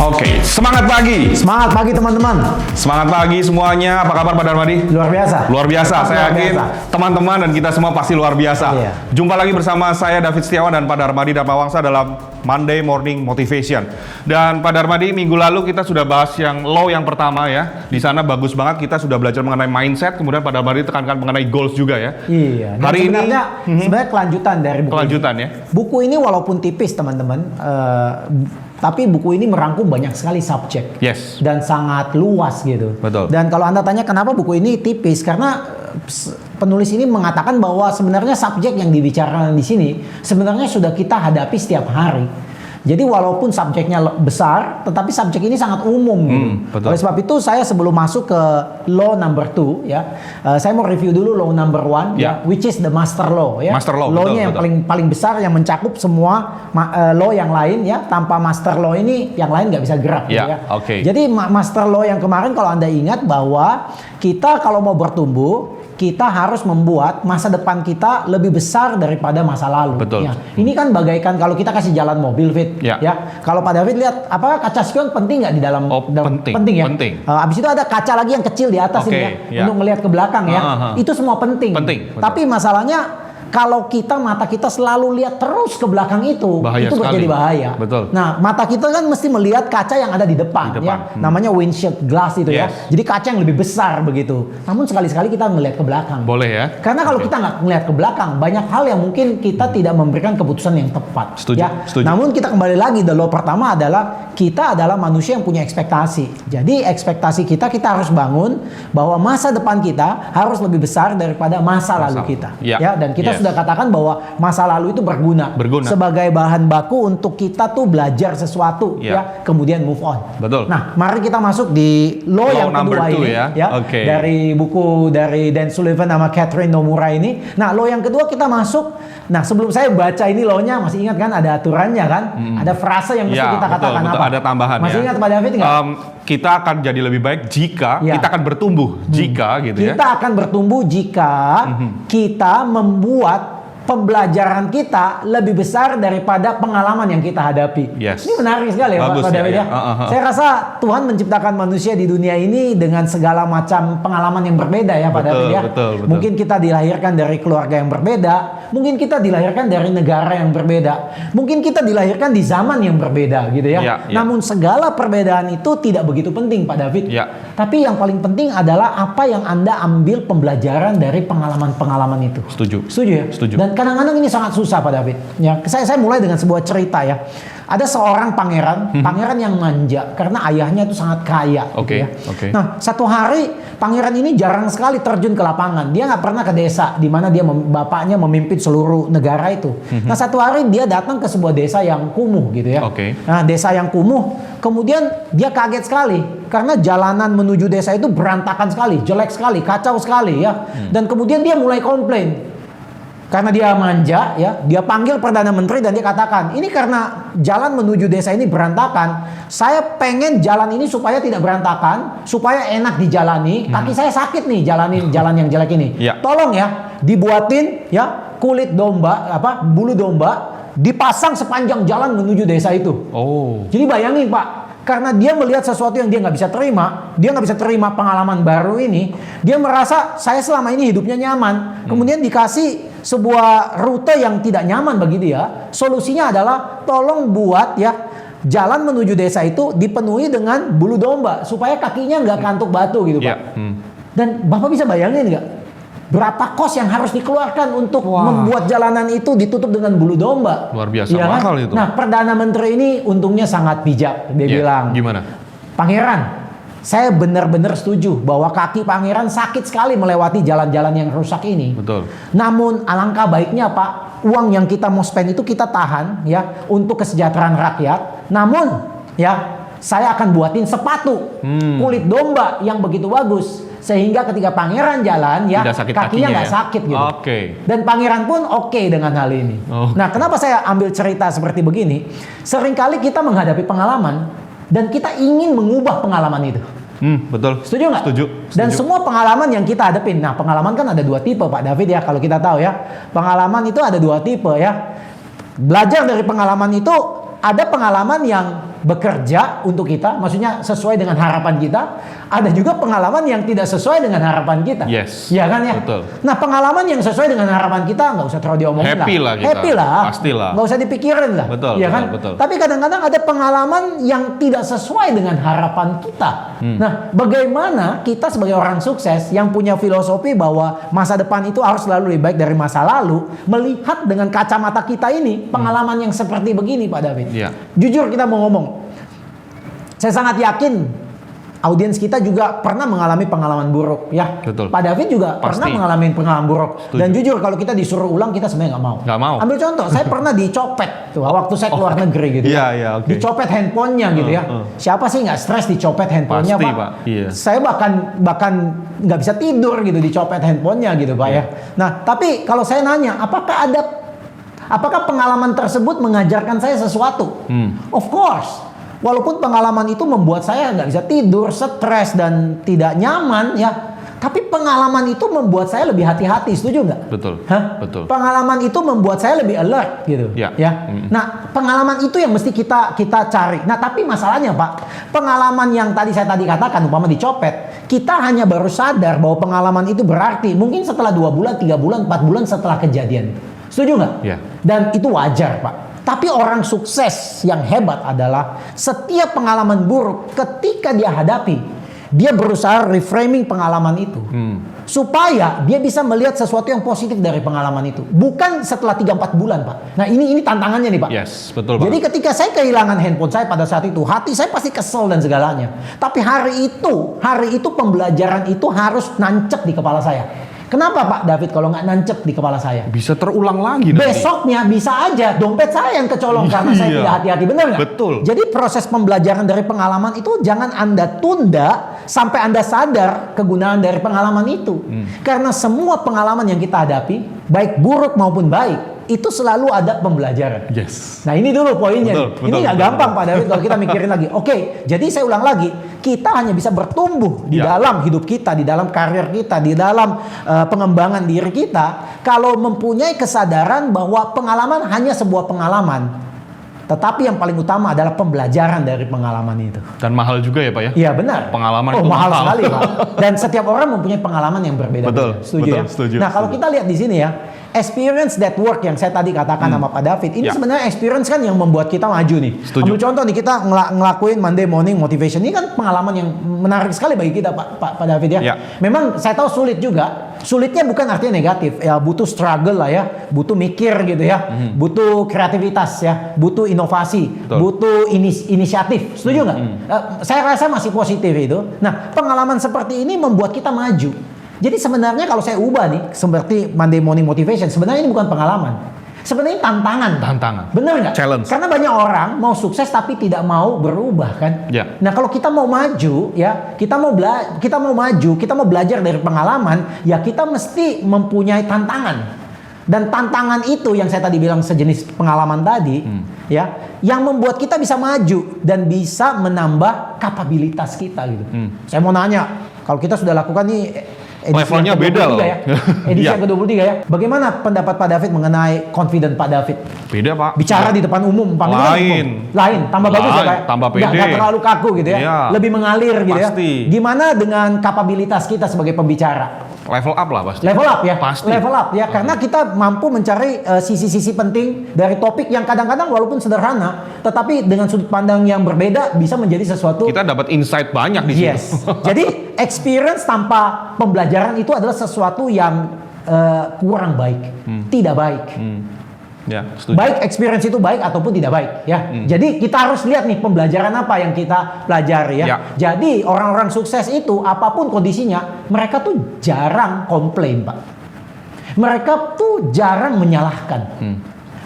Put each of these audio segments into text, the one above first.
Oke, semangat pagi. Semangat pagi teman-teman. Semangat pagi semuanya. Apa kabar Pak Darmadi? Luar biasa. Luar biasa. Saya Luar yakin biasa. teman-teman dan kita semua pasti luar biasa. Iya. Jumpa lagi bersama saya David Setiawan dan Pak Darmadi Dharma Wangsa dalam Monday Morning Motivation. Dan Pak Darmadi, minggu lalu kita sudah bahas yang low yang pertama ya. Di sana bagus banget, kita sudah belajar mengenai mindset. Kemudian Pak Darmadi tekankan mengenai goals juga ya. Iya. Dan Hari sebenarnya kelanjutan dari buku kelanjutan ini. ya. Buku ini walaupun tipis teman-teman, tapi buku ini merangkum banyak sekali subjek. Yes. Dan sangat luas gitu. Betul. Dan kalau Anda tanya kenapa buku ini tipis, karena penulis ini mengatakan bahwa sebenarnya subjek yang dibicarakan di sini sebenarnya sudah kita hadapi setiap hari. Jadi walaupun subjeknya besar, tetapi subjek ini sangat umum. Betul. Oleh sebab itu saya sebelum masuk ke law number 2 ya, saya mau review dulu law number 1 ya, which is the master law ya. Master law, Law-nya betul, yang paling besar yang mencakup semua law yang lain ya. Tanpa master law ini yang lain nggak bisa gerak gitu ya. Oke. Jadi master law yang kemarin kalau Anda ingat bahwa kita kalau mau bertumbuh, kita harus membuat masa depan kita lebih besar daripada masa lalu. Betul. Ya. Ini kan bagaikan kalau kita kasih jalan mobil, Fit. Ya. Ya. Kalau Pak David lihat, apakah kaca spion penting nggak di dalam? Penting. Penting ya. Penting. Abis itu ada kaca lagi yang kecil di atas ini ya, untuk melihat ke belakang ya. Itu semua penting. Penting. Tapi masalahnya kalau mata kita selalu lihat terus ke belakang itu Bahaya itu sekali. menjadi bahaya. Betul. Nah, mata kita kan mesti melihat kaca yang ada di depan, ya. Namanya windshield glass itu ya. Jadi kaca yang lebih besar begitu. Namun sekali-sekali kita melihat ke belakang. Boleh ya. Karena kalau kita nggak melihat ke belakang, banyak hal yang mungkin kita tidak memberikan keputusan yang tepat. Setuju, Ya. setuju. Namun kita kembali lagi, the law pertama adalah kita adalah manusia yang punya ekspektasi. Jadi ekspektasi kita harus bangun bahwa masa depan kita harus lebih besar daripada masa lalu kita. Ya. Dan kita sudah katakan bahwa masa lalu itu berguna sebagai bahan baku untuk kita tuh belajar sesuatu ya, kemudian move on. Betul. Nah, mari kita masuk di law yang kedua ini ya. Okay. Dari buku dari Dan Sullivan sama Catherine Nomura ini. Nah, law yang kedua kita masuk. Nah, sebelum saya baca ini law-nya, masih ingat kan ada aturannya kan? Ada frase yang mesti kita katakan betul, apa? Ada tambahan masih ya. ingat Pak David nggak? Kita akan jadi lebih baik jika kita akan bertumbuh jika gitu ya. Kita akan bertumbuh jika kita membuat pembelajaran kita lebih besar daripada pengalaman yang kita hadapi. Yes. Ini menarik sekali ya Pak David ya. Saya rasa Tuhan menciptakan manusia di dunia ini dengan segala macam pengalaman yang berbeda ya Pak David ya. Betul. Mungkin kita dilahirkan dari keluarga yang berbeda, mungkin kita dilahirkan dari negara yang berbeda, mungkin kita dilahirkan di zaman yang berbeda gitu ya. Namun segala perbedaan itu tidak begitu penting Pak David. Tapi yang paling penting adalah apa yang Anda ambil pembelajaran dari pengalaman-pengalaman itu. Setuju. Setuju ya? Setuju. Dan kadang-kadang ini sangat susah Pak David. Ya, saya mulai dengan sebuah cerita ya. Ada seorang pangeran yang manja karena ayahnya itu sangat kaya. Oke. Gitu ya. Nah, satu hari pangeran ini jarang sekali terjun ke lapangan. Dia nggak pernah ke desa di mana bapaknya memimpin seluruh negara itu. Nah, satu hari dia datang ke sebuah desa yang kumuh gitu ya. Nah, desa yang kumuh, kemudian dia kaget sekali karena jalanan menuju desa itu berantakan sekali, jelek sekali, kacau sekali ya. Dan kemudian dia mulai komplain. Karena dia manja ya, dia panggil Perdana Menteri dan dia katakan, ini karena jalan menuju desa ini berantakan, saya pengen jalan ini supaya tidak berantakan, supaya enak dijalani, kaki saya sakit nih jalanin jalan yang jelek ini. Tolong ya, dibuatin ya kulit domba, bulu domba, dipasang sepanjang jalan menuju desa itu. Jadi bayangin Pak, karena dia melihat sesuatu yang dia nggak bisa terima, dia nggak bisa terima pengalaman baru ini, dia merasa saya selama ini hidupnya nyaman, kemudian dikasih sebuah rute yang tidak nyaman bagi dia. Solusinya adalah tolong buat ya jalan menuju desa itu dipenuhi dengan bulu domba supaya kakinya nggak kantuk batu gitu Pak. Dan Bapak bisa bayangin nggak berapa kos yang harus dikeluarkan untuk membuat jalanan itu ditutup dengan bulu domba? Luar biasa mahal itu. Nah, Perdana Menteri ini untungnya sangat bijak. Dia bilang, gimana? Pangeran, saya benar-benar setuju bahwa kaki pangeran sakit sekali melewati jalan-jalan yang rusak ini. Betul. Namun alangkah baiknya Pak, uang yang kita mau spend itu kita tahan ya untuk kesejahteraan rakyat. Namun ya saya akan buatin sepatu kulit domba yang begitu bagus sehingga ketika pangeran jalan ya kakinya nggak sakit gitu. Dan pangeran pun oke dengan hal ini. Nah, kenapa saya ambil cerita seperti begini? Seringkali kita menghadapi pengalaman dan kita ingin mengubah pengalaman itu. Betul. Setuju nggak? Setuju. Dan semua pengalaman yang kita hadapin. Nah, pengalaman kan ada dua tipe Pak David ya, kalau kita tahu ya. Pengalaman itu ada dua tipe ya. Belajar dari pengalaman itu, ada pengalaman yang bekerja untuk kita, maksudnya sesuai dengan harapan kita. Ada juga pengalaman yang tidak sesuai dengan harapan kita. Yes. Ya kan ya? Betul. Nah, pengalaman yang sesuai dengan harapan kita nggak usah terlalu diomongin Happy lah kita. Happy lah. Pastilah. Nggak usah dipikirin lah. Betul, ya kan? betul. Tapi kadang-kadang ada pengalaman yang tidak sesuai dengan harapan kita. Nah, bagaimana kita sebagai orang sukses yang punya filosofi bahwa masa depan itu harus selalu lebih baik dari masa lalu, melihat dengan kacamata kita ini pengalaman yang seperti begini, Pak David. Iya. Jujur kita mau ngomong, saya sangat yakin audiens kita juga pernah mengalami pengalaman buruk, ya. Betul. Pak David juga Pasti. pernah mengalami pengalaman buruk. Setuju. Dan jujur kalau kita disuruh ulang kita sebenarnya nggak mau. Nggak mau. Ambil contoh, saya pernah dicopet tuh waktu saya keluar negeri gitu. Iya, iya, oke. Dicopet handphonenya gitu ya. Siapa sih nggak stres dicopet handphonenya, Pasti, Pak? Pak. Iya. Saya bahkan nggak bisa tidur gitu dicopet handphonenya gitu, Pak ya. Nah, tapi kalau saya nanya, apakah pengalaman tersebut mengajarkan saya sesuatu? Of course. Walaupun pengalaman itu membuat saya nggak bisa tidur, stres dan tidak nyaman ya, tapi pengalaman itu membuat saya lebih hati-hati, setuju nggak? Betul. Hah? Betul. Pengalaman itu membuat saya lebih alert gitu. Ya. Nah, pengalaman itu yang mesti kita cari. Nah, tapi masalahnya Pak, pengalaman yang saya tadi katakan, umpama dicopet, kita hanya baru sadar bahwa pengalaman itu berarti mungkin setelah 2 bulan, 3 bulan, 4 bulan setelah kejadian. Setuju nggak? Ya. Dan itu wajar, Pak. Tapi orang sukses yang hebat adalah setiap pengalaman buruk ketika dia hadapi, dia berusaha reframing pengalaman itu. Supaya dia bisa melihat sesuatu yang positif dari pengalaman itu. Bukan setelah 3-4 bulan, Pak. Nah, ini tantangannya nih, Pak. Yes, betul, Pak. Jadi ketika saya kehilangan handphone saya pada saat itu, hati saya pasti kesel dan segalanya. Tapi hari itu pembelajaran itu harus nancep di kepala saya. Kenapa Pak David kalau nggak nancep di kepala saya? Bisa terulang lagi nanti. Besoknya bisa aja dompet saya yang kecolong karena saya tidak hati-hati, benar nggak? Betul. Jadi proses pembelajaran dari pengalaman itu jangan Anda tunda sampai Anda sadar kegunaan dari pengalaman itu. Karena semua pengalaman yang kita hadapi, baik buruk maupun baik, itu selalu ada pembelajaran. Yes. Nah ini dulu poinnya. Ini nggak gampang Pak David kalau kita mikirin lagi. Oke, jadi saya ulang lagi, kita hanya bisa bertumbuh di dalam hidup kita, di dalam karir kita, di dalam pengembangan diri kita kalau mempunyai kesadaran bahwa pengalaman hanya sebuah pengalaman. Tetapi yang paling utama adalah pembelajaran dari pengalaman itu. Dan mahal juga ya Pak ya? Iya benar. Pengalaman itu mahal mahal sekali Pak. Dan setiap orang mempunyai pengalaman yang berbeda. Betul, Setuju betul, ya? setuju, Nah kalau setuju. kita lihat di sini ya, experience that work yang saya tadi katakan sama Pak David, ini sebenarnya experience kan yang membuat kita maju nih. Setuju. Ambil contoh nih, kita ngelakuin Monday Morning Motivation, ini kan pengalaman yang menarik sekali bagi kita Pak David ya. Memang saya tahu sulit juga. Sulitnya bukan artinya negatif, ya butuh struggle lah ya, butuh mikir gitu ya, butuh kreativitas ya, butuh inovasi, butuh inisiatif, setuju nggak? Saya rasa masih positif itu. Nah, pengalaman seperti ini membuat kita maju. Jadi sebenarnya kalau saya ubah nih, seperti Monday Morning Motivation, sebenarnya ini bukan pengalaman. Sebenarnya tantangan. Bener nggak? Challenge. Karena banyak orang mau sukses tapi tidak mau berubah kan. Ya. Nah kalau kita mau maju ya, kita mau maju, kita mau belajar dari pengalaman, ya kita mesti mempunyai tantangan. Dan tantangan itu yang saya tadi bilang sejenis pengalaman tadi, ya, yang membuat kita bisa maju dan bisa menambah kapabilitas kita gitu. Saya mau nanya, kalau kita sudah lakukan nih edisi levelnya yang beda loh. ya. Edisi yang ke-23 ya. Bagaimana pendapat Pak David mengenai confident Pak David? Beda Pak. Bicara di depan umum, Lain. Tambah bagus ya Pak. Tambah pede. Nggak terlalu kaku gitu ya. Iya. Lebih mengalir gitu Pasti. ya. Gimana dengan kapabilitas kita sebagai pembicara? Level up lah pasti. Level up ya. Pasti. Level up ya. Karena kita mampu mencari sisi-sisi penting dari topik yang kadang-kadang walaupun sederhana, tetapi dengan sudut pandang yang berbeda bisa menjadi sesuatu. Kita dapat insight banyak di situ. Yes. Jadi experience tanpa pembelajaran itu adalah sesuatu yang kurang baik, tidak baik. Ya, setuju. Baik experience itu baik ataupun tidak baik ya. Jadi kita harus lihat nih pembelajaran apa yang kita pelajari ya. Jadi orang-orang sukses itu apapun kondisinya, mereka tuh jarang komplain, Pak. Mereka tuh jarang menyalahkan.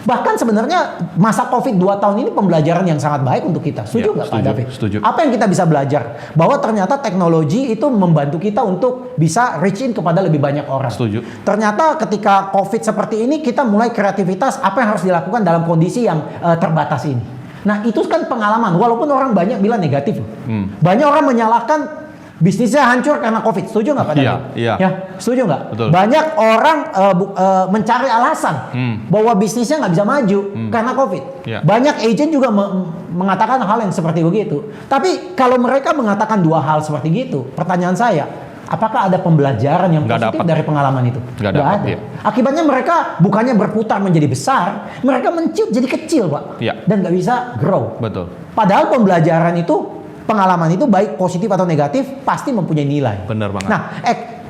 Bahkan sebenarnya masa Covid 2 tahun ini pembelajaran yang sangat baik untuk kita. Setuju nggak Pak David? Setuju. Apa yang kita bisa belajar? Bahwa ternyata teknologi itu membantu kita untuk bisa reach in kepada lebih banyak orang. Setuju. Ternyata ketika Covid seperti ini kita mulai kreativitas apa yang harus dilakukan dalam kondisi yang terbatas ini. Nah itu kan pengalaman. Walaupun orang banyak bilang negatif. Banyak orang menyalahkan bisnisnya hancur karena COVID. Setuju nggak Pak David? Iya. Ya, setuju nggak? Betul. Banyak orang mencari alasan bahwa bisnisnya nggak bisa maju karena COVID. Iya. Banyak agent juga mengatakan hal yang seperti begitu. Tapi kalau mereka mengatakan dua hal seperti gitu, pertanyaan saya, apakah ada pembelajaran yang positif dari pengalaman itu? Nggak ada. Ya. Akibatnya mereka bukannya berputar menjadi besar, mereka menciut jadi kecil, Pak. Ya. Dan nggak bisa grow. Betul. Padahal pembelajaran itu, pengalaman itu baik positif atau negatif pasti mempunyai nilai. Benar banget. Nah,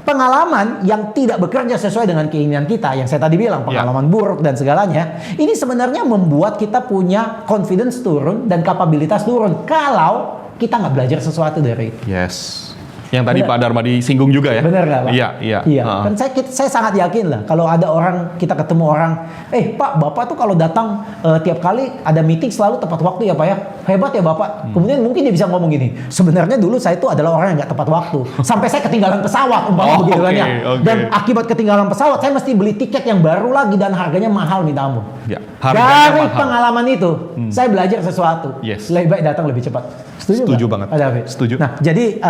pengalaman yang tidak bekerja sesuai dengan keinginan kita, yang saya tadi bilang pengalaman buruk dan segalanya, ini sebenarnya membuat kita punya confidence turun dan kapabilitas turun kalau kita nggak belajar sesuatu dari itu. Yes. Yang tadi Pak Darmadi singgung juga ya. Benar nggak Pak? Iya. Kan saya sangat yakin lah kalau ada orang, kita ketemu orang, Pak, Bapak tuh kalau datang tiap kali ada meeting selalu tepat waktu ya Pak ya. Hebat ya Bapak. Kemudian mungkin dia bisa ngomong gini, sebenarnya dulu saya itu adalah orang yang nggak tepat waktu. Sampai saya ketinggalan pesawat umpama begitu kan ya. Dan akibat ketinggalan pesawat saya mesti beli tiket yang baru lagi dan harganya mahal minta ampun. Ya, dari pengalaman itu saya belajar sesuatu. Yes. Lebih baik datang lebih cepat. Setuju banget. Pak David? Setuju. Nah, jadi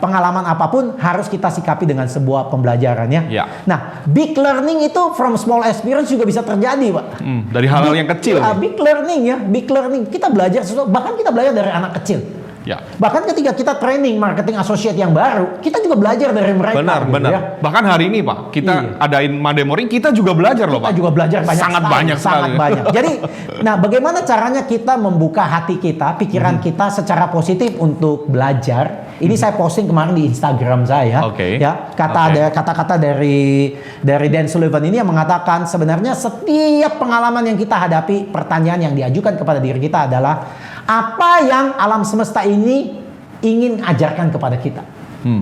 pengalaman apapun harus kita sikapi dengan sebuah pembelajaran ya. Nah, big learning itu from small experience juga bisa terjadi, Pak. Dari hal-hal yang kecil. Big learning ya, big learning. Kita belajar sesuatu, bahkan kita belajar dari anak kecil. Ya. Bahkan ketika kita training marketing associate yang baru, kita juga belajar dari mereka. Benar. Ya. Bahkan hari ini Pak, kita adain Monday Morning, kita juga belajar loh Pak. Kita juga belajar banyak sangat banyak. Jadi, nah bagaimana caranya kita membuka hati kita, pikiran kita secara positif untuk belajar? Ini saya posting kemarin di Instagram saya. Ya, ada kata-kata dari Dan Sullivan ini yang mengatakan sebenarnya setiap pengalaman yang kita hadapi, pertanyaan yang diajukan kepada diri kita adalah apa yang alam semesta ini ingin ajarkan kepada kita?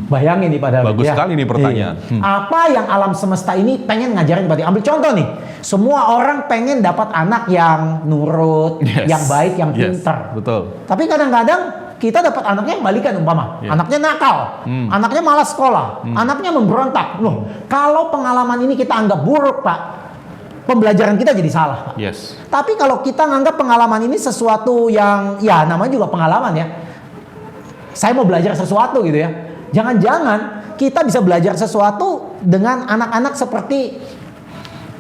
Bayangin nih pada bagus sekali nih pertanyaan. Apa yang alam semesta ini pengen ngajarin kepada? Ambil contoh nih, semua orang pengen dapat anak yang nurut, yang baik, yang pintar. Betul. Tapi kadang-kadang kita dapat anaknya yang balikan umpama, anaknya nakal, anaknya malas sekolah, anaknya memberontak. Loh, kalau pengalaman ini kita anggap buruk Pak, pembelajaran kita jadi salah. Yes. Tapi kalau kita nganggap pengalaman ini sesuatu yang ya namanya juga pengalaman ya. Saya mau belajar sesuatu gitu ya. Jangan-jangan kita bisa belajar sesuatu dengan anak-anak seperti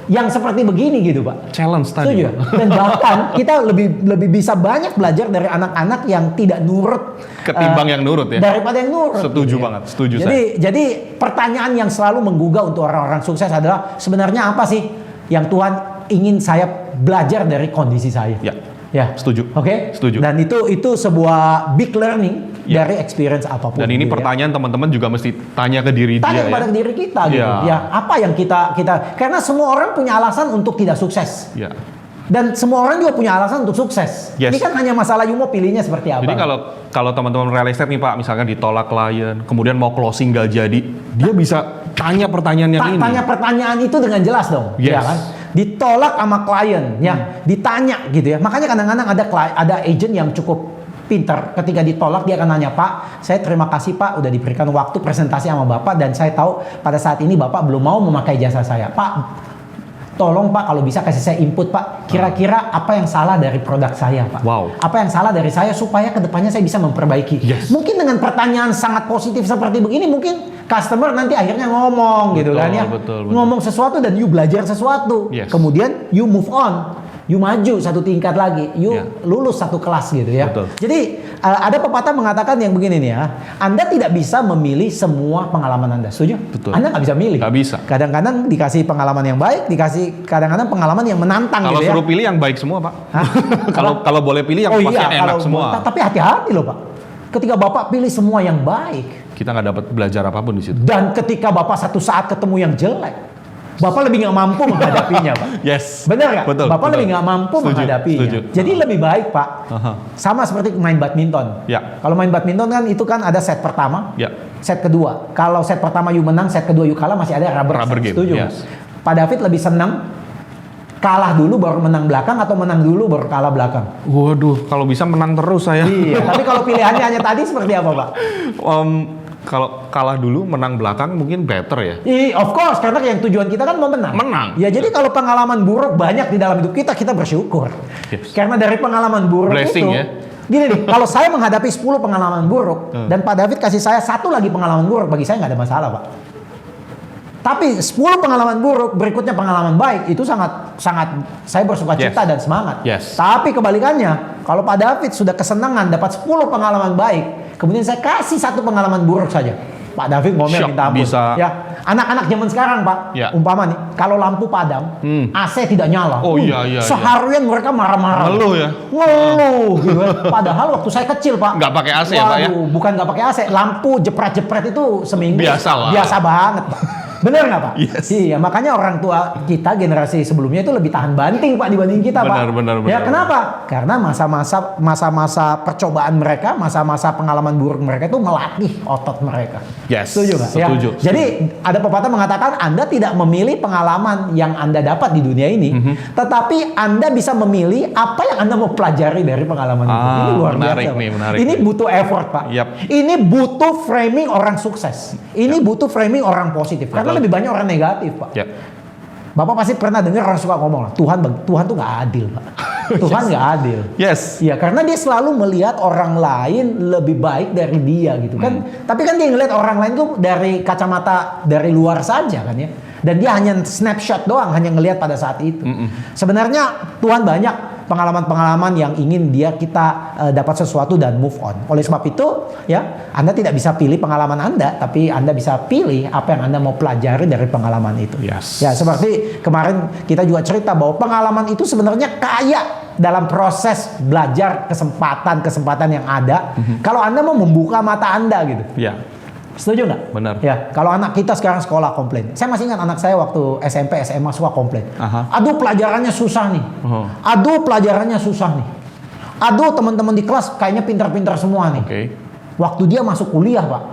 yang seperti begini gitu Pak. Challenge tadi. Setuju? Dan bahkan kita lebih bisa banyak belajar dari anak-anak yang tidak nurut ketimbang yang nurut ya. Daripada yang nurut. Setuju banget, setuju saya. Jadi pertanyaan yang selalu menggugah untuk orang-orang sukses adalah sebenarnya apa sih yang Tuhan ingin saya belajar dari kondisi saya? Ya, setuju. Oke? Setuju. Dan itu sebuah big learning dari experience apapun. Dan ini pertanyaan teman-teman juga mesti tanya ke diri dia. Tanya kepada diri kita gitu. Ya, apa yang kita karena semua orang punya alasan untuk tidak sukses. Dan semua orang juga punya alasan untuk sukses. Ini kan hanya masalah you mau pilihnya seperti apa. Jadi kalau teman-teman real estate nih Pak, misalkan ditolak klien, kemudian mau closing gak jadi, dia bisa tanya pertanyaan yang ini. Tanya pertanyaan itu dengan jelas dong, ya kan? Ditolak sama klien, ya, ditanya gitu ya. Makanya kadang-kadang ada agent yang cukup pintar. Ketika ditolak dia akan nanya, Pak, saya terima kasih Pak, udah diberikan waktu presentasi sama Bapak dan saya tahu pada saat ini Bapak belum mau memakai jasa saya, Pak. Tolong Pak kalau bisa kasih saya input Pak. Kira-kira apa yang salah dari produk saya Pak? Apa yang salah dari saya supaya kedepannya saya bisa memperbaiki. Mungkin dengan pertanyaan sangat positif seperti begini mungkin customer nanti akhirnya ngomong gitu kan ya. Ngomong sesuatu dan you belajar sesuatu. Kemudian you move on. You maju satu tingkat lagi, you lulus satu kelas gitu ya. Jadi ada pepatah mengatakan yang begini nih ya, Anda tidak bisa memilih semua pengalaman Anda, setuju? Anda nggak bisa milih. Nggak bisa. Kadang-kadang dikasih pengalaman yang baik, dikasih kadang-kadang pengalaman yang menantang kalau gitu ya. Kalau suruh pilih yang baik semua Pak. kalau boleh pilih yang pasti enak semua. Tapi hati-hati loh Pak. Ketika Bapak pilih semua yang baik, kita nggak dapat belajar apapun di situ. Dan ketika Bapak satu saat ketemu yang jelek, Bapak lebih nggak mampu menghadapinya, Pak. Benar nggak? Bapak lebih nggak mampu menghadapinya. Jadi lebih baik, Pak. Sama seperti main badminton. Kalau main badminton kan itu kan ada set pertama, set kedua. Kalau set pertama you menang, set kedua you kalah, masih ada rubber game. Setuju? Pak David lebih senang kalah dulu baru menang belakang atau menang dulu baru kalah belakang? Waduh, kalau bisa menang terus saya. Iya. Tapi kalau pilihannya hanya tadi seperti apa, Pak? Kalau kalah dulu, menang belakang mungkin better ya. Of course, karena yang tujuan kita kan mau menang. Menang. Ya jadi kalau pengalaman buruk banyak di dalam hidup kita, kita bersyukur. Yes. Karena dari pengalaman buruk Blessing, itu, ya. gini nih, kalau saya menghadapi 10 pengalaman buruk, dan Pak David kasih saya 1 lagi pengalaman buruk, bagi saya nggak ada masalah, Pak. Tapi 10 pengalaman buruk, berikutnya pengalaman baik, itu sangat saya bersuka cita dan semangat. Yes. Tapi kebalikannya, kalau Pak David sudah kesenangan dapat 10 pengalaman baik, kemudian saya kasih 1 pengalaman buruk saja, Pak David ngomel Shock, minta ampun. bisa. Ya, anak-anak zaman sekarang, Pak, Ya. umpama nih, kalau lampu padam, AC tidak nyala. Oh, iya. Seharian mereka marah-marah. Ngeluh ya? Ngeluh gitu kan. Padahal waktu saya kecil, Pak. Nggak pakai AC ya, Pak ya? Bukan nggak pakai AC, lampu jepret-jepret itu seminggu. Biasa lah. Biasa banget, Pak. Bener nggak, Pak? Yes. Iya, makanya orang tua kita generasi sebelumnya itu lebih tahan banting, Pak, dibanding kita, Pak. Benar. Ya, kenapa? Karena masa-masa percobaan mereka, masa-masa pengalaman buruk mereka itu melatih otot mereka. Yes. Setuju nggak? Ya. Setuju. Jadi ada pepatah mengatakan Anda tidak memilih pengalaman yang Anda dapat di dunia ini, tetapi Anda bisa memilih apa yang Anda mau pelajari dari pengalaman itu. Ini luar menarik biasa. nih, Pak. menarik Ini nih. butuh effort, Pak. Yap. Ini butuh framing orang sukses. Ini butuh framing orang positif. Karena lebih banyak orang negatif, Pak. Ya. Bapak pasti pernah dengar orang suka ngomong, Tuhan tuh nggak adil, Pak. Tuhan nggak adil. Yes. Iya, karena dia selalu melihat orang lain lebih baik dari dia gitu kan. Tapi kan dia ngelihat orang lain tuh dari kacamata dari luar saja kan ya. Dan dia hanya snapshot doang, hanya ngelihat pada saat itu. Sebenarnya Tuhan banyak pengalaman-pengalaman yang ingin kita dapat sesuatu dan move on. Oleh sebab itu, ya, Anda tidak bisa pilih pengalaman Anda, tapi Anda bisa pilih apa yang Anda mau pelajari dari pengalaman itu. Yes. Ya, seperti kemarin kita juga cerita bahwa pengalaman itu sebenarnya kaya dalam proses belajar kesempatan yang ada. Kalau Anda mau membuka mata Anda gitu. Ya. Setuju nggak? Benar. Ya, kalau anak kita sekarang sekolah komplain. Saya masih ingat anak saya waktu SMP, SMA suka komplain. Aduh, pelajarannya susah nih. Aduh, pelajarannya susah nih. Aduh, teman-teman di kelas kayaknya pintar-pintar semua nih. Oke. Waktu dia masuk kuliah, Pak,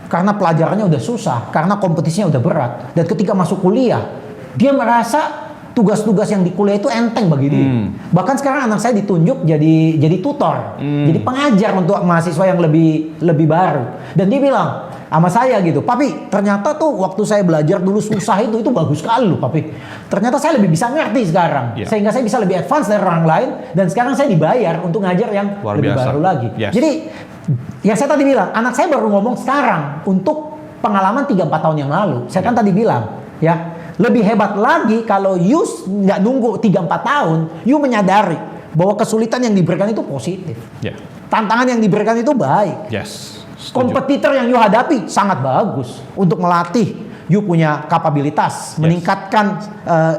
karena pelajarannya udah susah, karena kompetisinya udah berat, dan ketika masuk kuliah, dia merasa tugas-tugas yang di kuliah itu enteng bagi dia. Bahkan sekarang anak saya ditunjuk jadi tutor, jadi pengajar untuk mahasiswa yang lebih baru. Dan dia bilang sama saya gitu, Papi, ternyata tuh waktu saya belajar dulu susah itu bagus sekali loh, Papi. Ternyata saya lebih bisa ngerti sekarang, sehingga saya bisa lebih advance dari orang lain, dan sekarang saya dibayar untuk ngajar yang Luar lebih biasa. baru lagi. Yes. Jadi yang saya tadi bilang, anak saya baru ngomong sekarang untuk pengalaman 3-4 tahun yang lalu. Saya kan tadi bilang, ya, lebih hebat lagi kalau you nggak nunggu 3-4 tahun, you menyadari bahwa kesulitan yang diberikan itu positif. Ya. Tantangan yang diberikan itu baik. Yes. Setuju. Kompetitor yang you hadapi sangat bagus untuk melatih you punya kapabilitas, meningkatkan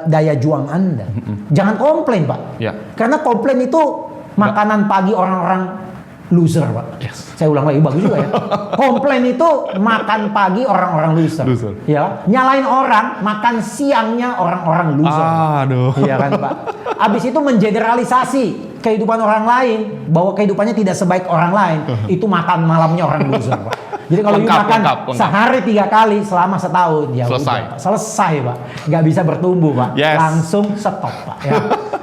daya juang Anda. Jangan komplain, Pak. Ya. Karena komplain itu makanan pagi orang-orang loser, Pak. Yes. Saya ulang lagi, bagus juga ya. Komplain itu makan pagi orang-orang loser. Loser. Ya, nyalain orang, makan siangnya orang-orang loser. Aduh. Iya kan, Pak. Abis itu mengeneralisasi kehidupan orang lain bahwa kehidupannya tidak sebaik orang lain, itu makan malamnya orang loser, Pak. Jadi kalau you makan lengkap. sehari 3 kali selama setahun, ya Selesai. udah, Pak. Selesai, Pak. Nggak bisa bertumbuh, Pak. Yes. Langsung stop, Pak. Ya.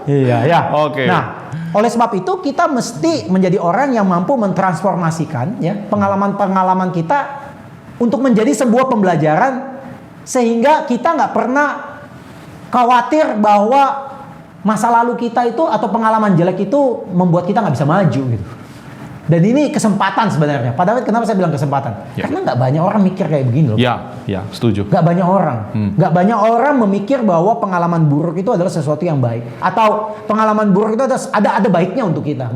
Iya, ya. Oke. Nah, oleh sebab itu kita mesti menjadi orang yang mampu mentransformasikan ya pengalaman-pengalaman kita untuk menjadi sebuah pembelajaran sehingga kita nggak pernah khawatir bahwa masa lalu kita itu atau pengalaman jelek itu membuat kita nggak bisa maju gitu. Dan ini kesempatan sebenarnya. Padahal kenapa saya bilang kesempatan? Ya. Karena nggak banyak orang mikir kayak begini loh. Ya, setuju. Gak banyak orang, gak banyak orang memikir bahwa pengalaman buruk itu adalah sesuatu yang baik, atau pengalaman buruk itu ada baiknya untuk kita.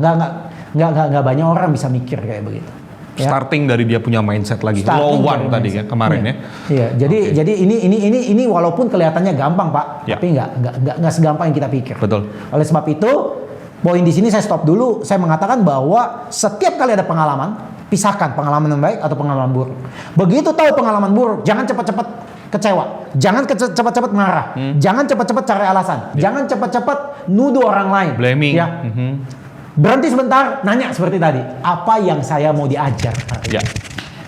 Gak banyak orang bisa mikir kayak begitu. Ya. Starting dari dia punya mindset lagi. Starting Low one dari tadi mindset. ya kemarin ya. Iya, jadi ini walaupun kelihatannya gampang, Pak, Ya. tapi nggak segampang yang kita pikir. Betul. Oleh sebab itu, poin di sini saya stop dulu. Saya mengatakan bahwa setiap kali ada pengalaman, pisahkan pengalaman yang baik atau pengalaman buruk. Begitu tahu pengalaman buruk, jangan cepat-cepat kecewa, jangan cepat-cepat marah, jangan cepat-cepat cari alasan, jangan cepat-cepat nuduh orang lain. Blaming. Ya. Berhenti sebentar, nanya seperti tadi, apa yang saya mau diajar? Ya.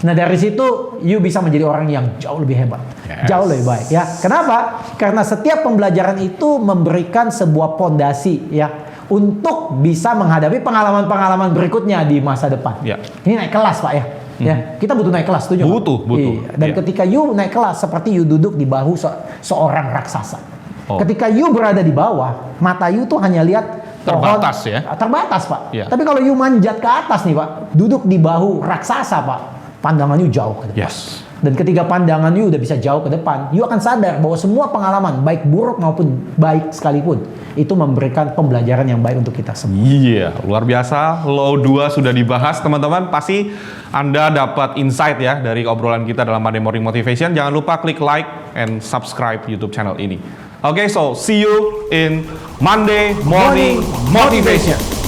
Nah, dari situ you bisa menjadi orang yang jauh lebih hebat, Yes. jauh lebih baik. Ya, kenapa? Karena setiap pembelajaran itu memberikan sebuah pondasi, ya, untuk bisa menghadapi pengalaman-pengalaman berikutnya di masa depan. Ya. Ini naik kelas, Pak, ya. Ya, kita butuh naik kelas, setuju? Butuh. Iya. Dan ketika you naik kelas, seperti you duduk di bahu seorang raksasa. Ketika you berada di bawah, mata you tuh hanya lihat terbatas pohon, ya? Terbatas, Pak. Yeah. Tapi kalau you manjat ke atas nih, Pak, duduk di bahu raksasa, Pak, pandangan you jauh ke depan. Yes. Dan ketika pandangan you udah bisa jauh ke depan, you akan sadar bahwa semua pengalaman, baik buruk maupun baik sekalipun, itu memberikan pembelajaran yang baik untuk kita semua. Iya, luar biasa. Law 2 sudah dibahas, teman-teman. Pasti Anda dapat insight ya dari obrolan kita dalam Monday Morning Motivation. Jangan lupa klik like and subscribe YouTube channel ini. Oke, so see you in Monday Morning Motivation.